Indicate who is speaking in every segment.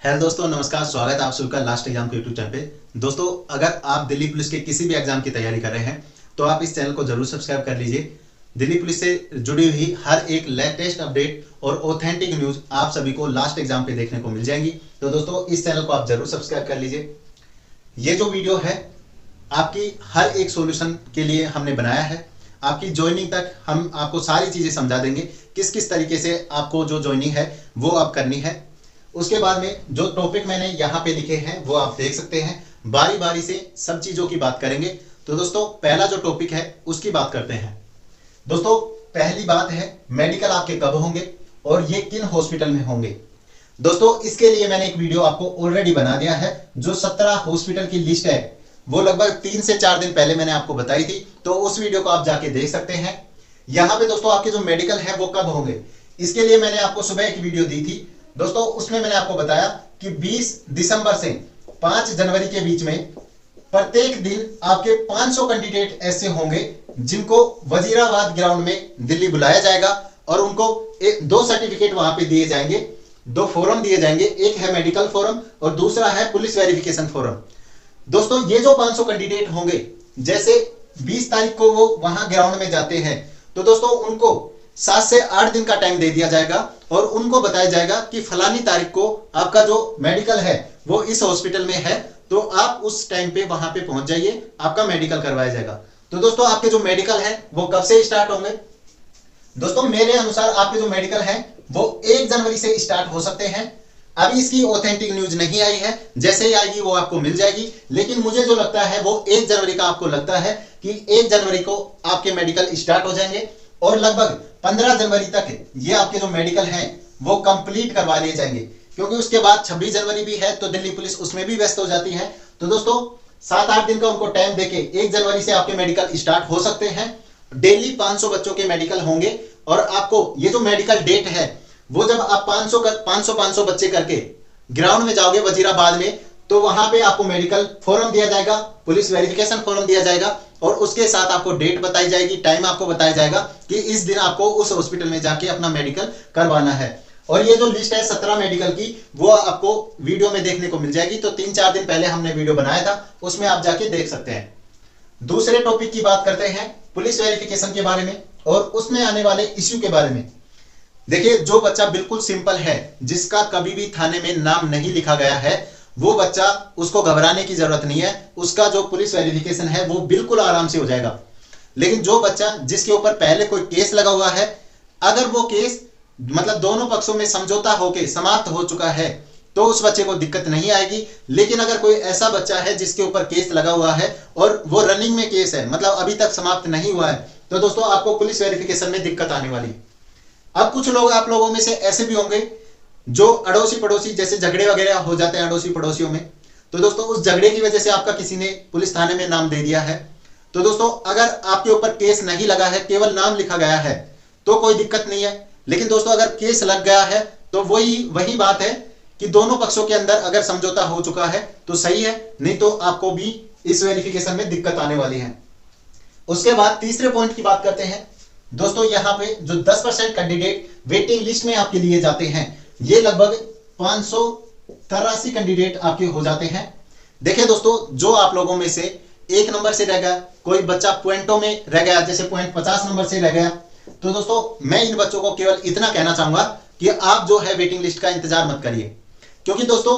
Speaker 1: Hello दोस्तों, नमस्कार। स्वागत है आप सभी का लास्ट एग्जाम के यूट्यूब चैनल पे। दोस्तों, अगर आप दिल्ली पुलिस के किसी भी एग्जाम की तैयारी कर रहे हैं तो आप इस चैनल को जरूर सब्सक्राइब कर लीजिए। दिल्ली पुलिस से जुड़ी हुई हर एक लेटेस्ट अपडेट और ऑथेंटिक न्यूज आप सभी को लास्ट एग्जाम पे देखने को मिल जाएंगी। तो दोस्तों, इस चैनल को आप जरूर सब्सक्राइब कर लीजिए। ये जो वीडियो है आपकी हर एक सॉल्यूशन के लिए हमने बनाया है। आपकी ज्वाइनिंग तक हम आपको सारी चीजें समझा देंगे, किस किस तरीके से आपको जो ज्वाइनिंग है वो आप करनी है। उसके बाद में जो टॉपिक मैंने यहाँ पे लिखे हैं वो आप देख सकते हैं। बारी बारी से सब चीजों की बात करेंगे। तो दोस्तों, पहला जो टॉपिक है उसकी बात करते हैं। दोस्तों, पहली बात है मेडिकल आपके कब होंगे और ये किन हॉस्पिटल में होंगे। दोस्तों, इसके लिए मैंने एक वीडियो आपको ऑलरेडी बना दिया है। जो 17 हॉस्पिटल की लिस्ट है वो लगभग 3 से 4 दिन पहले मैंने आपको बताई थी, तो उस वीडियो को आप जाके देख सकते हैं। यहाँ पे दोस्तों आपके जो मेडिकल है वो कब होंगे, इसके लिए मैंने आपको सुबह एक वीडियो दी थी। दोस्तों, उसमें मैंने आपको बताया कि 20 दिसंबर से 5 जनवरी के बीच में प्रत्येक दिन आपके 500 कैंडिडेट ऐसे होंगे जिनको वजीराबाद ग्राउंड में दिल्ली बुलाया जाएगा और उनको 2 सर्टिफिकेट वहां पे दिए जाएंगे, 2 फॉर्म दिए जाएंगे। एक है मेडिकल फॉर्म और दूसरा है पुलिस वेरिफिकेशन फॉर्म। दोस्तों, ये जो 500 कैंडिडेट होंगे, जैसे 20 तारीख को वो वहां ग्राउंड में जाते हैं तो दोस्तों उनको 7 से 8 दिन का टाइम दे दिया जाएगा और उनको बताया जाएगा कि फलानी तारीख को आपका जो मेडिकल है वो इस हॉस्पिटल में है, तो आप उस टाइम पे वहां पे पहुंच जाइए, आपका मेडिकल करवाया जाएगा। तो दोस्तों, आपके जो मेडिकल है वो कब से स्टार्ट होंगे। दोस्तों, मेरे अनुसार आपके जो मेडिकल है वो 1 जनवरी से स्टार्ट हो सकते हैं। अभी इसकी ऑथेंटिक न्यूज नहीं आई है, जैसे ही आएगी वो आपको मिल जाएगी। लेकिन मुझे जो लगता है वो 1 जनवरी का आपको लगता है कि 1 जनवरी को आपके मेडिकल स्टार्ट हो जाएंगे और लगभग 15 जनवरी तक ये आपके जो मेडिकल हैं वो कंप्लीट करवा लिए जाएंगे, क्योंकि उसके बाद 26 जनवरी भी है तो दिल्ली पुलिस उसमें भी व्यस्त हो जाती है। तो दोस्तों, 7-8 दिन का उनको टाइम देके 1 जनवरी से आपके मेडिकल स्टार्ट हो सकते हैं। डेली 500 बच्चों के मेडिकल होंगे और आपको ये जो मेडिकल डेट है वो जब आप 500 बच्चे करके ग्राउंड में जाओगे वजीराबाद में, तो वहां पे आपको मेडिकल फॉर्म दिया जाएगा, पुलिस वेरिफिकेशन फॉर्म दिया जाएगा और उसके साथ आपको डेट बताई जाएगी, टाइम आपको बताया जाएगा कि इस दिन आपको उस हॉस्पिटल में जाके अपना मेडिकल करवाना है। और ये जो लिस्ट है 17 मेडिकल की वो आपको वीडियो में देखने को मिल जाएगी। तो 3-4 दिन पहले हमने वीडियो बनाया था, उसमें आप जाके देख सकते हैं। दूसरे टॉपिक की बात करते हैं पुलिस वेरिफिकेशन के बारे में और उसमें आने वाले इश्यू के बारे में। देखिए, जो बच्चा बिल्कुल सिंपल है, जिसका कभी भी थाने में नाम नहीं लिखा गया है, वो बच्चा, उसको घबराने की जरूरत नहीं है। उसका जो पुलिस वेरिफिकेशन है वो बिल्कुल आराम से हो जाएगा। लेकिन जो बच्चा जिसके ऊपर पहले कोई केस लगा हुआ है, अगर वो केस मतलब दोनों पक्षों में समझौता होकर समाप्त हो चुका है तो उस बच्चे को दिक्कत नहीं आएगी। लेकिन अगर कोई ऐसा बच्चा है जिसके ऊपर केस लगा हुआ है और वो रनिंग में केस है, मतलब अभी तक समाप्त नहीं हुआ है, तो दोस्तों आपको पुलिस वेरिफिकेशन में दिक्कत आने वाली है। अब कुछ लोग आप लोगों में से ऐसे भी होंगे जो अड़ोसी पड़ोसी, जैसे झगड़े वगैरह हो जाते हैं अड़ोसी पड़ोसियों में, तो दोस्तों उस झगड़े की वजह से आपका किसी ने पुलिस थाने में नाम दे दिया है। तो दोस्तों, अगर आपके ऊपर केस नहीं लगा है, केवल नाम लिखा गया है, तो कोई दिक्कत नहीं है। लेकिन दोस्तों, अगर केस लग गया है तो वही बात है कि दोनों पक्षों के अंदर अगर समझौता हो चुका है तो सही है, नहीं तो आपको भी इस वेरिफिकेशन में दिक्कत आने वाली है। उसके बाद तीसरे पॉइंट की बात करते हैं। दोस्तों, यहाँ पे जो 10% कैंडिडेट वेटिंग लिस्ट में आपके लिए जाते हैं, ये लगभग 583 कैंडिडेट आपके हो जाते हैं। देखिए दोस्तों, जो आप लोगों में से 1 नंबर से रह गया, कोई बच्चा पॉइंटों में रह गया, जैसे पॉइंट 50 नंबर से रह गया, तो दोस्तों मैं इन बच्चों को केवल इतना कहना चाहूंगा कि आप जो है वेटिंग लिस्ट का इंतजार मत करिए। क्योंकि दोस्तों,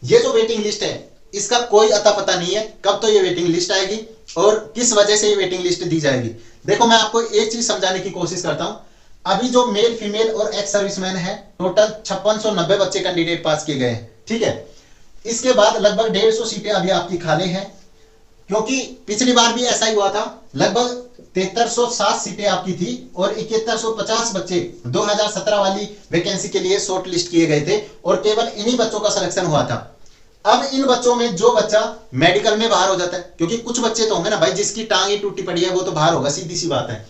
Speaker 1: ये जो वेटिंग लिस्ट है इसका कोई अता पता नहीं है कब तो ये वेटिंग लिस्ट आएगी और किस वजह से ये वेटिंग लिस्ट दी जाएगी। देखो, मैं आपको एक चीज समझाने की कोशिश करता हूं। अभी जो मेल, फीमेल और एक्स सर्विसमैन है, टोटल 5690 बच्चे कैंडिडेट पास किए गए हैं, ठीक है। इसके बाद लगभग 150 सीटें अभी आपकी खाली हैं, क्योंकि पिछली बार भी ऐसा ही हुआ था। लगभग 7307 सीटें आपकी थी और 7150 बच्चे 2017 वाली वैकेंसी के लिए शॉर्ट लिस्ट किए गए थे और केवल इन्हीं बच्चों का सिलेक्शन हुआ था। अब इन बच्चों में जो बच्चा मेडिकल में बाहर हो जाता है, क्योंकि कुछ बच्चे तो होंगे ना भाई जिसकी टांग ही टूटी पड़ी है, वो तो बाहर होगा, सीधी सी बात है।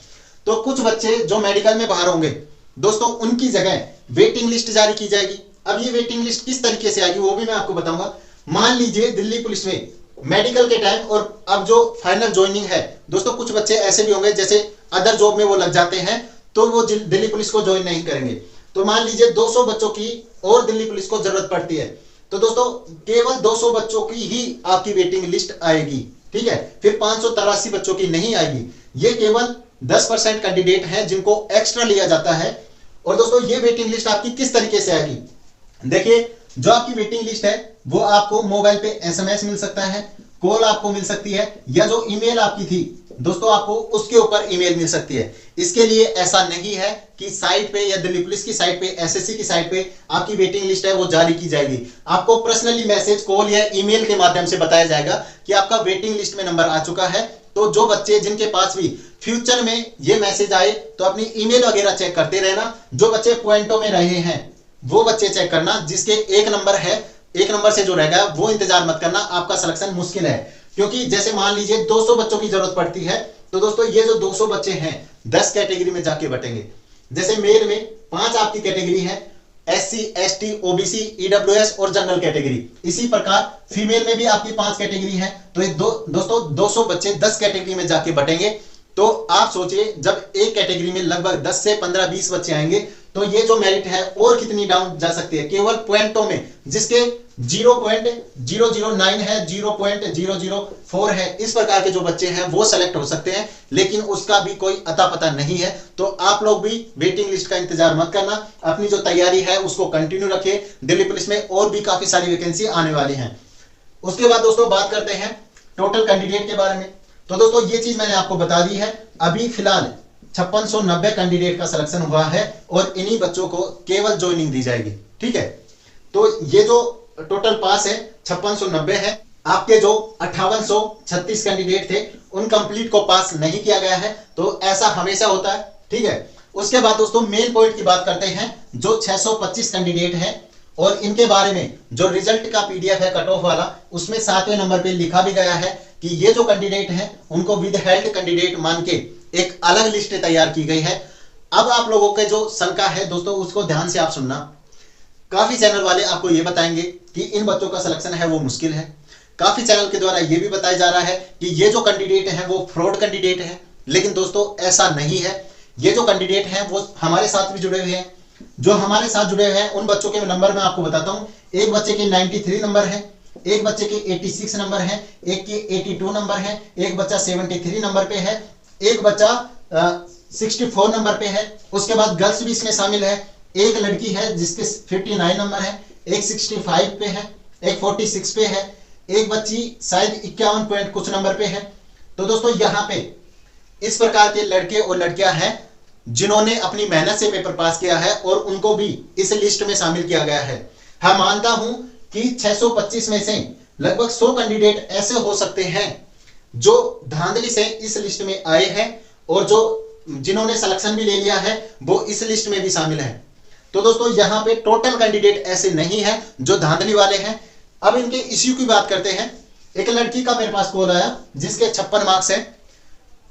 Speaker 1: तो कुछ बच्चे जो मेडिकल में बाहर होंगे, दोस्तों उनकी जगह वेटिंग लिस्ट जारी की जाएगी। अब ये वेटिंग लिस्ट किस तरीके से आएगी वो भी मैं आपको बताऊंगा। मान लीजिए दिल्ली पुलिस में मेडिकल के टाइम और अब जो फाइनल ज्वाइनिंग है, दोस्तों कुछ बच्चे ऐसे भी होंगे जैसे अदर जॉब में वो लग जाते हैं तो वो दिल्ली पुलिस को ज्वाइन नहीं करेंगे। तो मान लीजिए 200 बच्चों की और दिल्ली पुलिस को जरूरत पड़ती है, तो दोस्तों केवल 200 बच्चों की ही आपकी वेटिंग लिस्ट आएगी, ठीक है। फिर 583 बच्चों की नहीं आएगी। ये केवल 10% कैंडिडेट हैं जिनको एक्स्ट्रा लिया जाता है। और दोस्तों ये वेटिंग लिस्ट आपकी किस तरीके से आएगी, देखिए जो आपकी वेटिंग लिस्ट है वो आपको मोबाइल पे एसएमएस मिल सकता है, कॉल आपको मिल सकती है, या जो ईमेल आपकी थी दोस्तों आपको उसके ऊपर ईमेल मिल सकती है। इसके लिए ऐसा नहीं है कि साइट पे या दिल्ली पुलिस की साइट पे, एसएससी की साइट पे आपकी वेटिंग लिस्ट है वो जारी की जाएगी। आपको पर्सनली मैसेज, कॉल या ईमेल के माध्यम से बताया जाएगा कि आपका वेटिंग लिस्ट में नंबर आ चुका है। तो जो बच्चे जिनके पास भी फ्यूचर में ये मैसेज आए तो अपनी ईमेल वगैरह चेक करते रहना। जो बच्चे पॉइंटों में रहे हैं वो बच्चे चेक करना, जिसके एक नंबर है, एक नंबर से जो रहेगा वो इंतजार मत करना, आपका सिलेक्शन मुश्किल है। क्योंकि जैसे मान लीजिए 200 बच्चों की जरूरत पड़ती है, तो दोस्तों ये जो 200 बच्चे हैं 10 कैटेगरी में जाके बटेंगे। जैसे मेल में 5 आपकी कैटेगरी है, एससी, एसटी, ओबीसी, ईडब्ल्यूएस और जनरल कैटेगरी। इसी प्रकार फीमेल में भी आपकी 5 कैटेगरी है। तो ये दोस्तों 200 बच्चे 10 कैटेगरी में जाके बटेंगे। तो आप सोचिए जब एक कैटेगरी में लगभग 10 से 15-20 बच्चे आएंगे तो ये जो मेरिट है और कितनी डाउन जा सकती है, केवल पॉइंटों में, जिसके 0.009 है, 0.004 है, इस प्रकार के जो बच्चे हैं वो सेलेक्ट हो सकते हैं, लेकिन उसका भी कोई अता पता नहीं है। तो आप लोग भी वेटिंग लिस्ट का इंतजार मत करना, अपनी जो तैयारी है उसको कंटिन्यू रखिए। दिल्ली पुलिस में और भी काफी सारी वैकेंसी आने वाली हैं। उसके बाद दोस्तों बात करते हैं टोटल कैंडिडेट के बारे में। तो दोस्तों ये चीज मैंने आपको बता दी है। अभी फिलहाल 5690 कैंडिडेट का सिलेक्शन हुआ है और इन्हीं बच्चों को केवल ज्वाइनिंग दी जाएगी, ठीक है। तो ये जो टोटल पास है 5690 है। आपके जो 5836 कैंडिडेट थे उन कंप्लीट को पास नहीं किया गया है, तो ऐसा हमेशा होता है, ठीक है। उसके बाद दोस्तों मेन पॉइंट की बात करते हैं। जो 625 कैंडिडेट हैं और इनके बारे में जो रिजल्ट का पीडीएफ है कट ऑफ वाला, उसमें 7वें नंबर पे लिखा भी गया है कि ये जो कैंडिडेट हैं उनको विद हेल्ड कैंडिडेट मान के एक अलग लिस्ट तैयार की गई है। अब आप लोगों के जो शंका है दोस्तों उसको ध्यान से आप सुनना। काफी चैनल वाले आपको ये बताएंगे कि इन बच्चों का सिलेक्शन है वो मुश्किल है। काफी चैनल के द्वारा ये भी बताया जा रहा है कि ये जो कैंडिडेट है वो फ्रॉड कैंडिडेट है, लेकिन दोस्तों ऐसा नहीं है। ये जो कैंडिडेट हैं वो हमारे साथ भी जुड़े हुए हैं। जो हमारे साथ जुड़े हुए हैं उन बच्चों के नंबर मैं आपको बताता हूं। एक बच्चे के 93 नंबर है, एक बच्चे के 86 नंबर है, एक के 82 नंबर है, एक बच्चा 73 नंबर पे है, एक बच्चा 64 नंबर पे है। उसके बाद गर्ल्स भी इसमें शामिल है। एक लड़की है जिसके 59 नंबर है, एक 65 पे है, एक 46 पे है, एक बच्ची शायद 51 पॉइंट कुछ नंबर पे है। तो दोस्तों यहाँ पे इस प्रकार के लड़के और लड़कियां हैं जिन्होंने अपनी मेहनत से पेपर पास किया है और उनको भी इस लिस्ट में शामिल किया गया है। हाँ मानता हूं कि 625 में से लगभग 100 कैंडिडेट ऐसे हो सकते हैं जो धांधली से इस लिस्ट में आए हैं और जो जिन्होंने सिलेक्शन भी ले लिया है वो इस लिस्ट में भी शामिल है। तो दोस्तों यहाँ पे टोटल कैंडिडेट ऐसे नहीं है जो धांधली वाले हैं। अब इनके इश्यू की बात करते हैं। एक लड़की का मेरे पास कॉल आया जिसके 56 मार्क्स है।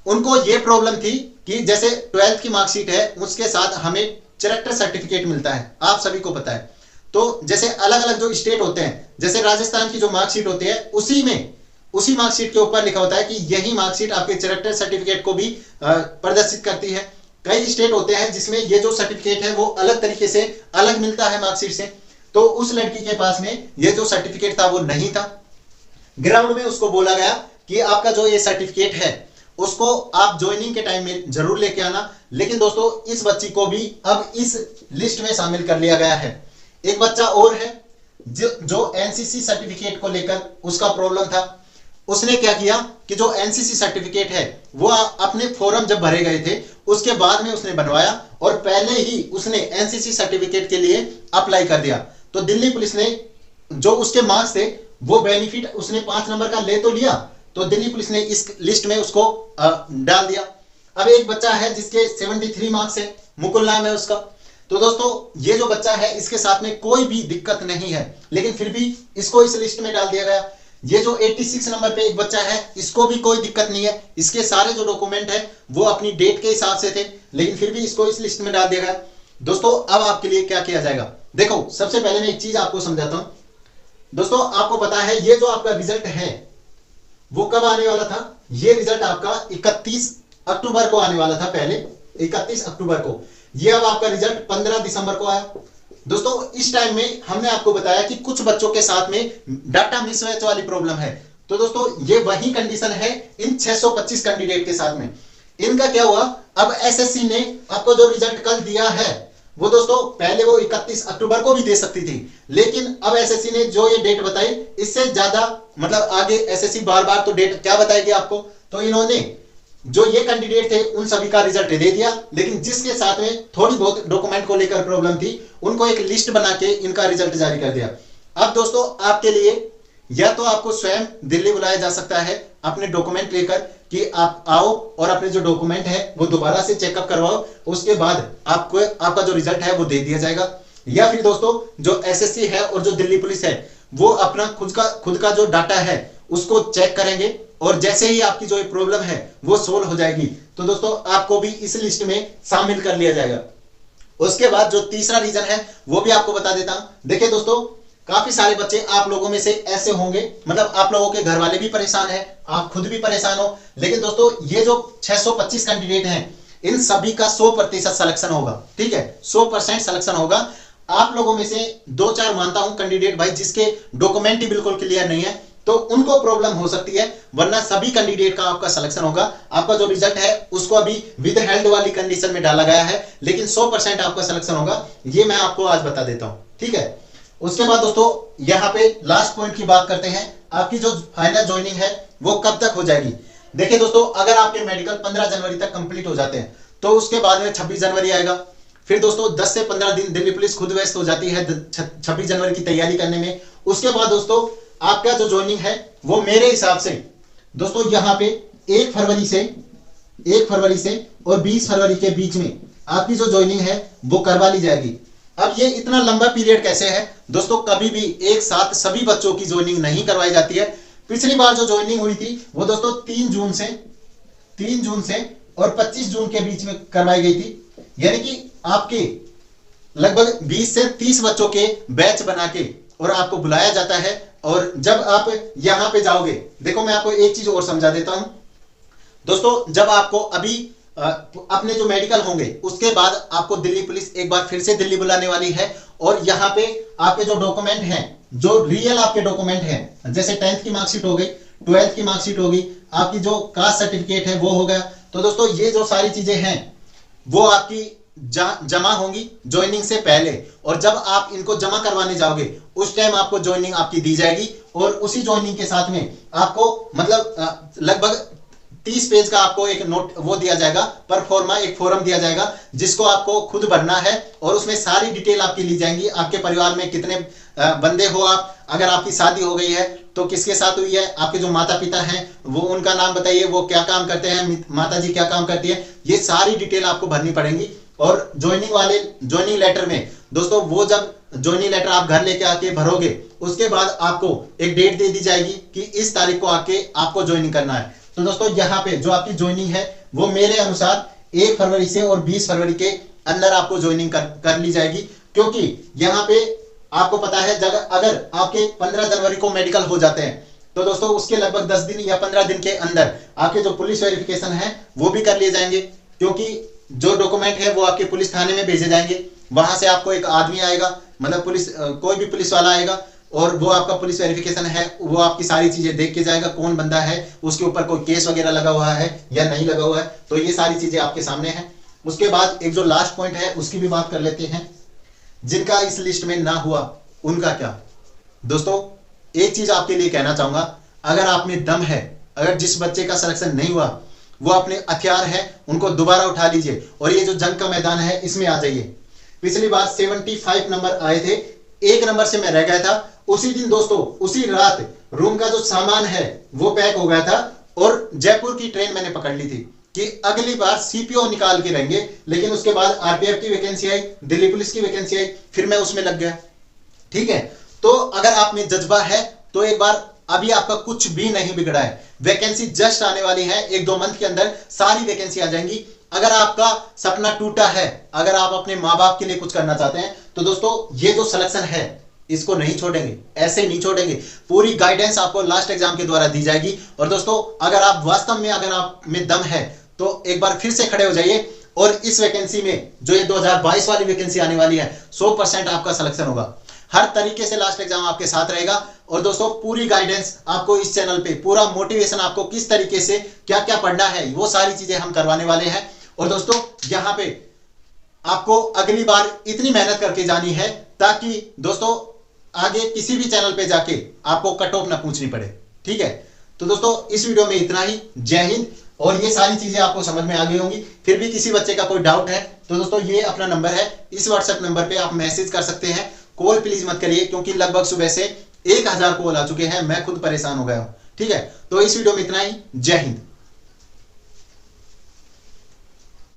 Speaker 1: उनको ये प्रॉब्लम थी कि जैसे 12th की मार्कशीट है उसके साथ हमें कैरेक्टर सर्टिफिकेट मिलता है, आप सभी को पता है। तो जैसे अलग अलग जो स्टेट होते हैं, जैसे राजस्थान की जो मार्कशीट होती है उसी मार्कशीट के ऊपर लिखा होता है कि यही मार्कशीट आपके कैरेक्टर सर्टिफिकेट को भी प्रदर्शित करती है। कई स्टेट होते हैं जिसमें ये जो सर्टिफिकेट है वो अलग तरीके से अलग मिलता है मार्कशीट से। तो उस लड़की के पास में ये जो सर्टिफिकेट था वो नहीं था। ग्राउंड में उसको बोला गया कि आपका जो ये सर्टिफिकेट है उसको आप ज्वाइनिंग के टाइम में जरूर लेके आना। लेकिन दोस्तों इस बच्ची को भी अब इस लिस्ट में शामिल कर लिया गया है। एक बच्चा और है जो एनसीसी सर्टिफिकेट को लेकर उसका प्रॉब्लम था। उसने क्या किया कि जो एनसीसी सर्टिफिकेट है वो अपने फॉर्म जब भरे गए थे उसके बाद में उसने बनवाया और पहले ही उसने एनसीसी सर्टिफिकेट के लिए अप्लाई कर दिया। तो दिल्ली पुलिस ने जो उसके मार्क्स थे वो बेनिफिट उसने 5 नंबर का ले तो लिया, तो दिल्ली पुलिस ने इस लिस्ट में उसको डाल दिया। अब एक बच्चा है जिसके 73 मार्क्स है, मुकुल नाम है उसका। तो दोस्तों ये जो बच्चा है इसके साथ में कोई भी दिक्कत नहीं है, लेकिन फिर भी इसको इस लिस्ट में डाल दिया गया। ये जो 86 नंबर पे एक बच्चा है इसको भी कोई दिक्कत नहीं है, इसके सारे जो डॉक्यूमेंट है वो अपनी डेट के हिसाब से थे, लेकिन फिर भी इसको इस लिस्ट में डाल दिया गया। दोस्तों अब आपके लिए क्या किया जाएगा, देखो सबसे पहले मैं एक चीज आपको समझाता हूं। दोस्तों आपको पता है ये जो आपका रिजल्ट है वो कब आने वाला था। ये रिजल्ट आपका 31 अक्टूबर को आने वाला था, पहले 31 अक्टूबर को। ये अब आपका रिजल्ट 15 दिसंबर को आया। दोस्तों इस टाइम में हमने आपको बताया कि कुछ बच्चों के साथ में डाटा मिसमैच वाली प्रॉब्लम है। तो दोस्तों ये वही कंडीशन है इन 625 कैंडिडेट के साथ में। इनका क्या हुआ, अब एसएससी ने आपको जो रिजल्ट कल दिया है वो दोस्तों पहले वो 31 अक्टूबर को भी दे सकती थी, लेकिन अब एसएससी ने जो ये डेट बताई इससे ज्यादा मतलब आगे एसएससी बार बार तो डेट क्या बताएगी आपको, तो इन्होंने जो ये कैंडिडेट थे उन सभी का रिजल्ट दे दिया, लेकिन जिसके साथ में थोड़ी बहुत डॉक्यूमेंट को लेकर प्रॉब्लम थी उनको एक लिस्ट बना के इनका रिजल्ट जारी कर दिया। अब दोस्तों आपके लिए या तो आपको स्वयं दिल्ली बुलाया जा सकता है अपने डॉक्यूमेंट लेकर कि आप आओ और अपने जो डॉक्यूमेंट है वो दोबारा से चेकअप करवाओ, उसके बाद आपको आपका जो रिजल्ट है वो दे दिया जाएगा। या फिर दोस्तों जो एसएससी है और जो दिल्ली पुलिस है वो अपना खुद का जो डाटा है उसको चेक करेंगे और जैसे ही आपकी जो प्रॉब्लम है वो सोल्व हो जाएगी तो दोस्तों आपको भी इस लिस्ट में शामिल कर लिया जाएगा। उसके बाद जो तीसरा रीजन है वो भी आपको बता देता हूं। देखिए दोस्तों काफी सारे बच्चे आप लोगों में से ऐसे होंगे, मतलब आप लोगों के घर वाले भी परेशान हैं, आप खुद भी परेशान हो, लेकिन दोस्तों ये जो 625 कैंडिडेट हैं इन सभी का 100% सिलेक्शन होगा। ठीक है, 100% सिलेक्शन होगा। आप लोगों में से 2-4 मानता हूं कैंडिडेट भाई जिसके डॉक्यूमेंट ही बिल्कुल क्लियर नहीं है तो उनको प्रॉब्लम हो सकती है, वरना सभी कैंडिडेट का आपका सिलेक्शन होगा। आपका जो रिजल्ट है उसको अभी विद हेल्ड वाली कंडीशन में डाला गया है, लेकिन 100% आपका सिलेक्शन होगा, ये मैं आपको आज बता देता हूं। ठीक है, उसके बाद दोस्तों यहां पे लास्ट पॉइंट की बात करते हैं, आपकी जो फाइनल ज्वाइनिंग है वो कब तक हो जाएगी। देखिए दोस्तों अगर आपके मेडिकल 15 जनवरी तक कंप्लीट हो जाते हैं तो उसके बाद में 26 जनवरी आएगा। फिर दोस्तों 10 से 15 दिन दिल्ली पुलिस खुद व्यस्त हो जाती है 26 जनवरी की तैयारी करने में। उसके बाद दोस्तों आपका जो ज्वाइनिंग है वो मेरे हिसाब से दोस्तों यहाँ पे 1 फरवरी से और 20 फरवरी के बीच में आपकी जो ज्वाइनिंग है वो करवा ली जाएगी। अब ये इतना लंबा पीरियड कैसे है दोस्तों, कभी भी एक साथ सभी बच्चों की ज्वाइनिंग नहीं करवाई जाती है। पिछली बार जो ज्वाइनिंग हुई थी वो दोस्तों 3 जून से और 25 जून के बीच में करवाई गई थी, यानी कि आपके लगभग 20 से 30 बच्चों के बैच बना के और आपको बुलाया जाता है। और जब आप यहां पे जाओगे, देखो मैं आपको एक चीज और समझा देता हूं दोस्तों, जब आपको अभी अपने जो मेडिकल होंगे उसके बाद आपको दिल्ली पुलिस एक बार फिर से दिल्ली बुलाने वाली है और यहाँ पे आपके जो डॉक्यूमेंट हैं, जो रियल आपके डॉक्यूमेंट हैं, जैसे 10th की मार्कशीट हो गई, 12th की मार्कशीट होगी, आपकी जो कास्ट सर्टिफिकेट है वो हो गया। तो दोस्तों ये जो सारी चीजें हैं वो आपकी जमा होंगी ज्वाइनिंग से पहले, और जब आप इनको जमा करवाने जाओगे उस टाइम आपको ज्वाइनिंग आपकी दी जाएगी और उसी ज्वाइनिंग के साथ में आपको मतलब लगभग 30 पेज का आपको एक नोट वो दिया जाएगा, पर फॉर्मा एक फॉर्म दिया जाएगा जिसको आपको खुद भरना है और उसमें सारी डिटेल आपकी ली जाएंगी। आपके परिवार में कितने बंदे हो आप, अगर आपकी शादी हो गई है तो किसके साथ हुई है, आपके जो माता पिता हैं वो उनका नाम बताइए, वो क्या काम करते हैं, माता जी क्या काम करती है, ये सारी डिटेल आपको भरनी पड़ेगी। और ज्वाइनिंग लेटर में दोस्तों वो जब ज्वाइनिंग लेटर आप घर लेके आके भरोगे उसके बाद आपको एक डेट दे दी जाएगी कि इस तारीख को आके आपको ज्वाइनिंग करना है। तो दोस्तों यहाँ पे जो आपकी ज्वाइनिंग है वो मेरे अनुसार 1 फरवरी से और 20 फरवरी के अंदर आपको ज्वाइनिंग कर ली जाएगी, क्योंकि यहाँ पे आपको पता है अगर आपके 15 जनवरी को मेडिकल हो जाते हैं तो दोस्तों उसके लगभग 10 दिन या 15 दिन के अंदर आपके जो पुलिस वेरिफिकेशन है वो भी कर लिए जाएंगे, क्योंकि जो डॉक्यूमेंट है वो आपके पुलिस थाने में भेजे जाएंगे। वहां से आपको एक आदमी आएगा, मतलब कोई भी पुलिस वाला आएगा और वो आपका पुलिस वेरिफिकेशन है वो आपकी सारी चीजें देख के जाएगा, कौन बंदा है, उसके ऊपर कोई केस वगैरह लगा हुआ है या नहीं लगा हुआ है, तो ये सारी चीजें आपके सामने हैं। उसके बाद एक जो लास्ट पॉइंट है उसकी भी बात कर लेते हैं, जिनका इस लिस्ट में ना हुआ उनका क्या। दोस्तों एक चीज आपके लिए कहना चाहूंगा, अगर आप में दम है, अगर जिस बच्चे का सिलेक्शन नहीं हुआ वो अपने हथियार है उनको दोबारा उठा लीजिए और ये जो जंग का मैदान है इसमें आ जाइए। पिछली बार 75 नंबर आए थे, 1 नंबर से मैं रह गया था। उसी दिन दोस्तों उसी रात रूम का जो सामान है वो पैक हो गया था और जयपुर की ट्रेन मैंने पकड़ ली थी कि अगली बार सीपीओ निकाल के रहेंगे, लेकिन उसके बाद आरपीएफ की वैकेंसी आई, दिल्ली पुलिस की वैकेंसी आई, फिर मैं उसमें लग गया। ठीक है, तो अगर आप में जज्बा है तो एक बार, अभी आपका कुछ भी नहीं बिगड़ा है, वैकेंसी जस्ट आने वाली है, 1-2 मंथ के अंदर सारी वैकेंसी आ जाएंगी। अगर आपका सपना टूटा है, अगर आप अपने माँ बाप के लिए कुछ करना चाहते हैं तो दोस्तों ये जो सिलेक्शन है इसको नहीं छोड़ेंगे, ऐसे नहीं छोड़ेंगे। पूरी गाइडेंस आपको लास्ट एग्जाम के द्वारा दी जाएगी। और दोस्तों अगर आप वास्तव में, अगर आप में दम है तो एक बार फिर से खड़े हो जाइए और इस वैकेंसी में जो ये 2022 वाली वैकेंसी आने वाली है 100% आपका सिलेक्शन होगा। हर तरीके से लास्ट एग्जाम आपके साथ रहेगा। और दोस्तों पूरी गाइडेंस आपको इस चैनल पे, पूरा मोटिवेशन आपको किस तरीके से क्या क्या पढ़ना है वो सारी चीजें हम करवाने वाले हैं। और दोस्तों यहाँ पे आपको अगली बार इतनी मेहनत करके जानी है ताकि दोस्तों आगे किसी भी चैनल पे जाके आपको कट ऑफ ना पूछनी पड़े। ठीक है, तो दोस्तों इस वीडियो में इतना ही। जय हिंद। और ये सारी चीजें आपको समझ में आ गई होंगी। फिर भी किसी बच्चे का कोई डाउट है तो दोस्तों ये अपना नंबर है, इस व्हाट्सएप नंबर पे आप मैसेज कर सकते हैं। कॉल प्लीज मत करिए क्योंकि लगभग सुबह से 1000 कॉल आ चुके हैं, मैं खुद परेशान हो गया हूं। ठीक है, तो इस वीडियो में इतना ही। जय हिंद।